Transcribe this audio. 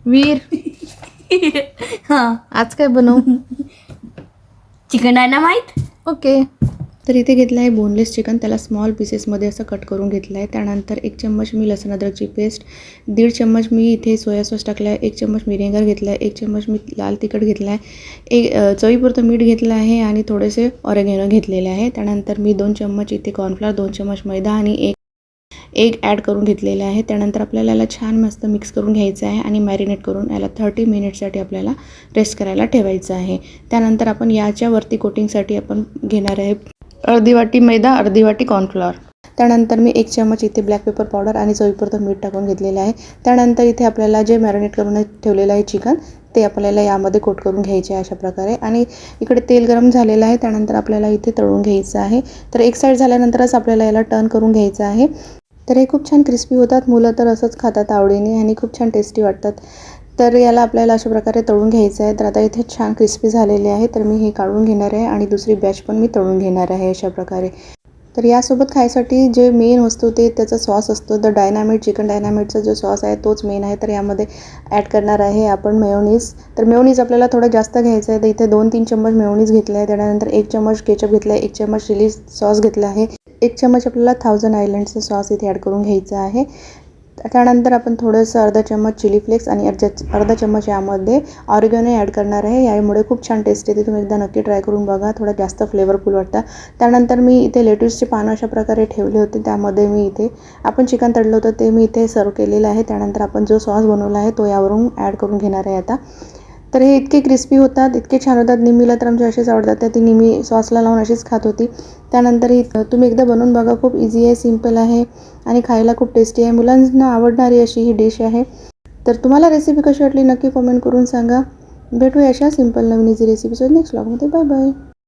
वीर हां, आज काय बनवू? Chicken dynamite. ओके. तर इथे घेतलं आहे बोनलेस चिकन. त्याला स्मॉल पीसेसमध्ये असं कट करून घेतलं आहे. त्यानंतर 1 चम्मच मी लसूण अद्रकची पेस्ट, 1.5 चम्मच मी इथे सोया सॉस टाकला आहे, 1 चम्मच व्हिनेगर घेतला आहे, 1 चम्मच मी लाल तिखट घेतला आहे, चवीपुरतं मीठ घेतलं आहे आणि थोडेसे ऑरेगॅनो घेतलेले आहे. त्यानंतर मी 2 चम्मच इथे कॉर्नफ्लॉवर, 2 चम्मच मैदा आणि 1 एग ॲड करून घेतलेले आहे. त्यानंतर आपल्याला याला छान मस्त मिक्स करून घ्यायचं आहे आणि मॅरिनेट करून याला 30 मिनिटसाठी आपल्याला रेस्ट करायला ठेवायचं आहे. त्यानंतर आपण याच्यावरती कोटिंगसाठी आपण घेणार आहे अर्धी वाटी मैदा, अर्धी वाटी कॉर्नफ्लॉवर. त्यानंतर मी 1 चम्मच इथे ब्लॅक पेपर पावडर आणि चवीपुरतं मीठ टाकून घेतलेलं आहे. त्यानंतर इथे आपल्याला जे मॅरिनेट करून ठेवलेलं आहे चिकन, ते आपल्याला यामध्ये कोट करून घ्यायचे आहे अशा प्रकारे. आणि इकडे तेल गरम झालेलं आहे. त्यानंतर आपल्याला इथे तळून घ्यायचं आहे. तर एक साईड झाल्यानंतरच आपल्याला याला टर्न करून घ्यायचं आहे. तर हे खूप छान क्रिस्पी होतात. मुलं तर असंच खातात आवडीने आणि खूप छान टेस्टी वाटतात. तर याला आपल्याला अशा प्रकारे तळून घ्यायचं आहे. तर आता इथे छान क्रिस्पी झालेले आहे. तर मी हे काढून घेणार आहे आणि दुसरी बॅच पण मी तळून घेणार आहे अशा प्रकारे. तर यासोबत खायसाठी जे मेन वस्तू ते त्याचा सॉस असतो. द डायनामाइट, चिकन डायनामाइटचा जो सॉस आहे तोच मेन आहे. तर यामध्ये ॲड करणार आहे आपण मेयोनीज. तर मेयोनीज आपल्याला थोडं जास्त घ्यायचं आहे. तर इथे 2-3 चम्मच मेयोनीज घेतलं आहे. त्यानंतर 1 चम्मच केचप घेतला आहे, 1 चम्मच चिली सॉस घेतला आहे, 1 चम्मच आपल्याला थाउजंड आयलंडचं सॉस इथे ॲड करून घ्यायचं आहे. त्यानंतर आपण थोडंसं अर्धा चम्मच चिली फ्लेक्स आणि अर्धा चम्मच यामध्ये ऑरिगॅनो ॲड करणार आहे. यामुळे खूप छान टेस्ट येते. तुम्ही एकदा नक्की ट्राय करून बघा. थोडा जास्त फ्लेवरफुल वाटतं. त्यानंतर मी इथे लेट्यूसचे पानं अशा प्रकारे ठेवले होते. त्यामध्ये मी इथे आपण चिकन तळलं होतं ते मी इथे सर्व केलेलं आहे. त्यानंतर आपण जो सॉस बनवला आहे तो यावरून ॲड करून घेणार आहे आता. तर हे इतके क्रिस्पी होतात, इतके छान होतात. निम्मीला तर आमच्या असेच आवडतात. तर ती निम्मी सॉसला लावून अशीच खात होती. त्यानंतर ही तुम्ही एकदा बनवून बघा. खूप इझी आहे, सिम्पल आहे आणि खायला खूप टेस्टी आहे. मुलांना आवडणारी अशी ही डिश आहे. तर तुम्हाला रेसिपी कशी वाटली नक्की कमेंट करून सांगा. भेटूया अशा सिम्पल नवीन इझी रेसिपीसोबत नेक्स्ट व्लॉगमध्ये. Bye bye.